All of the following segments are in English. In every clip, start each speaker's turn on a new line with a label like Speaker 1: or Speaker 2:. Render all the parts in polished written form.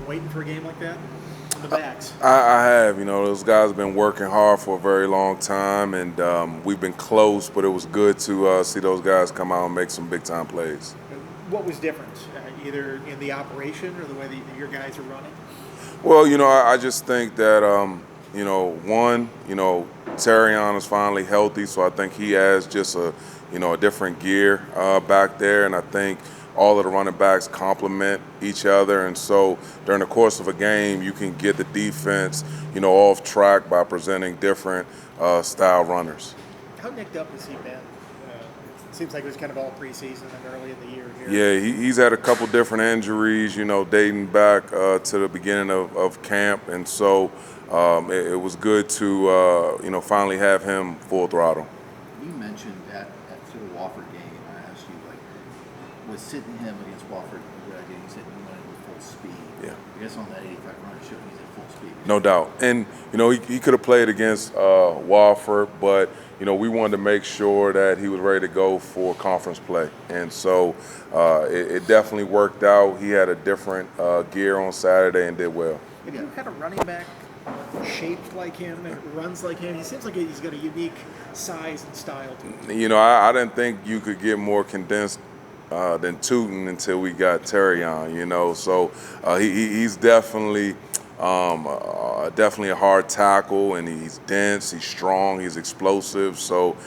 Speaker 1: waiting for a game like that? On the backs.
Speaker 2: I have. Those guys have been working hard for a very long time, and we've been close, but it was good to see those guys come out and make some big-time plays.
Speaker 1: What was different, either in the operation or the way that your guys are running?
Speaker 2: Well, I just think that, one, Terion is finally healthy, so I think he has just a different gear back there, and I think all of the running backs complement each other, and so during the course of a game, you can get the defense, off track by presenting different style runners.
Speaker 1: How nicked up has he been? It seems like it was kind of all preseason and early in the year here.
Speaker 2: Yeah, he's had a couple different injuries, dating back to the beginning of camp, and so it was good to, finally have him full throttle.
Speaker 3: You mentioned after the Wofford game, I asked you, was sitting him against Wofford a good idea? He said he went in full speed.
Speaker 2: Yeah.
Speaker 3: I guess on that 85 run, it showed he's at full speed.
Speaker 2: No doubt. And, he could have played against Wofford, but, we wanted to make sure that he was ready to go for conference play. And so it definitely worked out. He had a different gear on Saturday and did well.
Speaker 1: Have you had a running back shaped like him and runs like him? He seems like he's got a unique size and style to him.
Speaker 2: I didn't think you could get more condensed than Tootin until we got Terion, so he's definitely a hard tackle, and he's dense, he's strong, he's explosive, so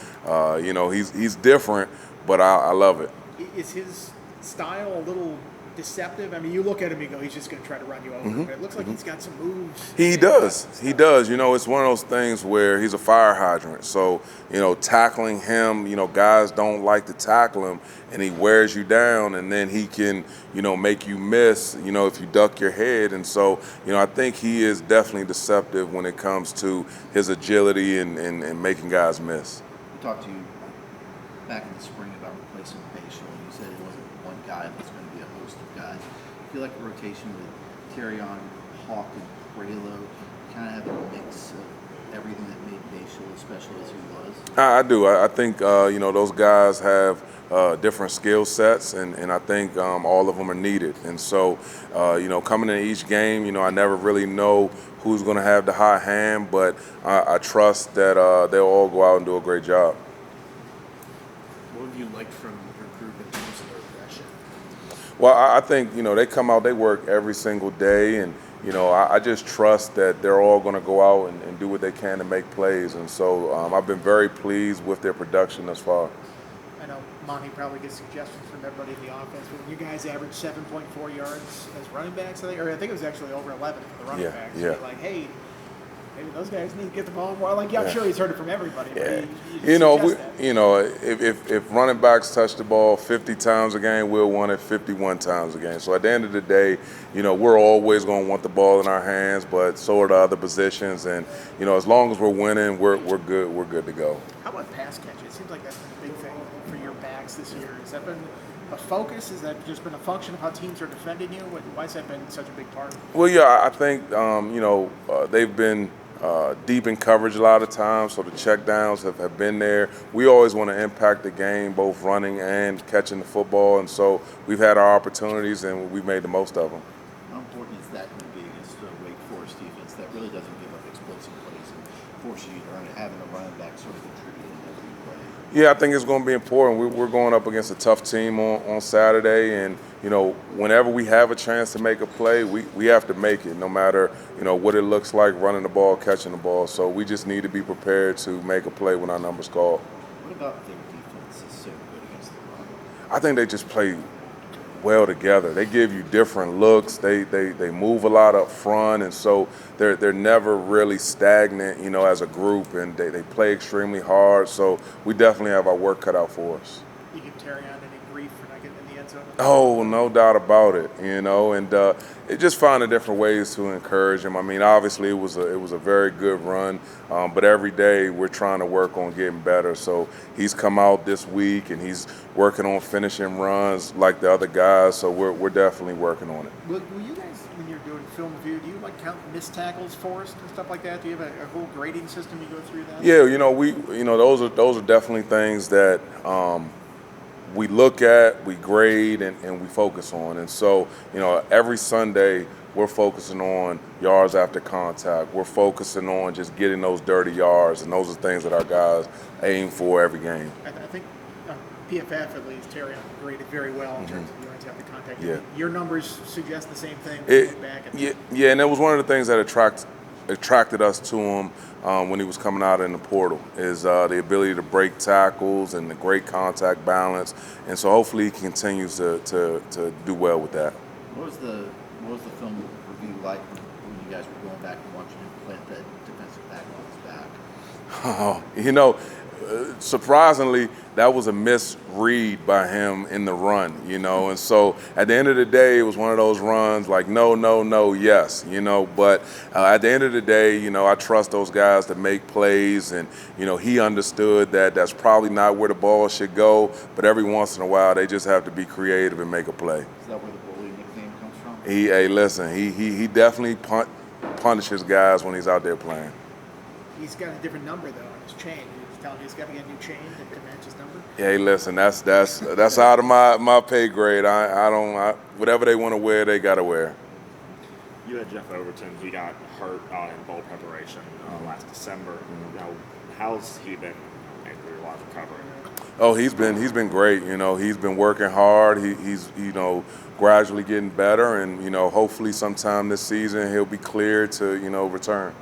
Speaker 2: he's different, but I love it.
Speaker 1: Is his style a little deceptive? I mean, you look at him, you go, he's just going to try to run you over.
Speaker 2: Mm-hmm.
Speaker 1: But it looks like he's got some moves.
Speaker 2: He does. It's one of those things where he's a fire hydrant. So, tackling him, guys don't like to tackle him, and he wears you down, and then he can, make you miss, if you duck your head. And so, I think he is definitely deceptive when it comes to his agility and making guys miss.
Speaker 3: We talked to you back in the spring about replacing Facial, and you said it wasn't one guy that's going to be a host of guys. I feel like a rotation with Terion, Hawk, and Prelo kind of have a mix of everything that made Facial as special as he was.
Speaker 2: I do. I think, those guys have different skill sets, and I think all of them are needed. And so, coming in each game, I never really know who's going to have the hot hand, but I trust that they'll all go out and do a great job.
Speaker 4: What have you liked from your group in terms of their aggression?
Speaker 2: Well, I think, they come out, they work every single day, and, I just trust that they're all going to go out and do what they can to make plays. And so I've been very pleased with their production thus far.
Speaker 1: I know Monty probably gets suggestions from everybody in the offense, but when you guys average 7.4 yards as running backs, I think it was actually over 11 for the running backs.
Speaker 2: Yeah.
Speaker 1: You're like, hey, maybe those guys need to get the ball more. I'm sure he's heard it from everybody.
Speaker 2: Yeah.
Speaker 1: But
Speaker 2: If running backs touch the ball 50 times a game, we'll want it 51 times a game. So at the end of the day, we're always going to want the ball in our hands, but so are the other positions. And, as long as we're winning, we're good. We're good to go.
Speaker 1: How about pass catch? It seems like that's been a big thing for your backs this year. Has that been a focus? Has that just been a function of how teams are defending you? Why has that been such a big part?
Speaker 2: Well, yeah, I think, they've been deep in coverage a lot of times, so the check downs have been there. We always want to impact the game, both running and catching the football, and so we've had our opportunities and we've made the most of them.
Speaker 3: How important is that going to be against the Wake Forest defense that really doesn't give up explosive plays and forces you to run it, having a running back sort of contribute in every play?
Speaker 2: Yeah, I think it's going to be important. We're going up against a tough team on Saturday, and whenever we have a chance to make a play, we have to make it, no matter what it looks like running the ball, catching the ball. So we just need to be prepared to make a play when our number's called.
Speaker 3: What about their defense is so good against the run?
Speaker 2: I think they just play well together. They give you different looks. They move a lot up front, and so they're never really stagnant, as a group, and they play extremely hard. So we definitely have our work cut out for us.
Speaker 1: You give Terion any grief for not getting in the end zone?
Speaker 2: Oh, no doubt about it, and it just finding different ways to encourage him. I mean, obviously it was a very good run, but every day we're trying to work on getting better. So he's come out this week and he's working on finishing runs like the other guys. So we're definitely working on it.
Speaker 1: Will you guys, when you're doing film review, do you count missed tackles forced and stuff like that? Do you have a whole grading system you go through that?
Speaker 2: Yeah, those are definitely things that we look at, we grade, and we focus on. And so, every Sunday we're focusing on yards after contact. We're focusing on just getting those dirty yards, and those are things that our guys aim for every game.
Speaker 1: I think PFF at least, Terion graded very well in terms of yards after contact.
Speaker 2: Yeah.
Speaker 1: Your numbers suggest the same thing. Look back at
Speaker 2: Yeah, and it was one of the things that attracted us to him when he was coming out in the portal is the ability to break tackles and the great contact balance, and so hopefully he continues to do well with that.
Speaker 3: What was the film review like when you guys were going back and watching him plant that defensive back on his back?
Speaker 2: Surprisingly, that was a misread by him in the run, and so at the end of the day, it was one of those runs like no, no, no, yes, but at the end of the day, I trust those guys to make plays, and, he understood that that's probably not where the ball should go, but every once in a while, they just have to be creative and make a play.
Speaker 3: Is that where the bully nickname comes from?
Speaker 2: Listen, he definitely punishes guys when he's out there playing.
Speaker 1: He's got a different number though on his chain. He's telling me he's got to get a new chain to match his number.
Speaker 2: Hey, listen, that's out of my pay grade. I don't whatever they want to wear, they got to wear.
Speaker 5: You had Jeff Overton. He got hurt in bowl preparation last December. Now, how's he been through a lot of recovery?
Speaker 2: Oh, he's been great. He's been working hard. He's gradually getting better, and hopefully sometime this season he'll be cleared to return.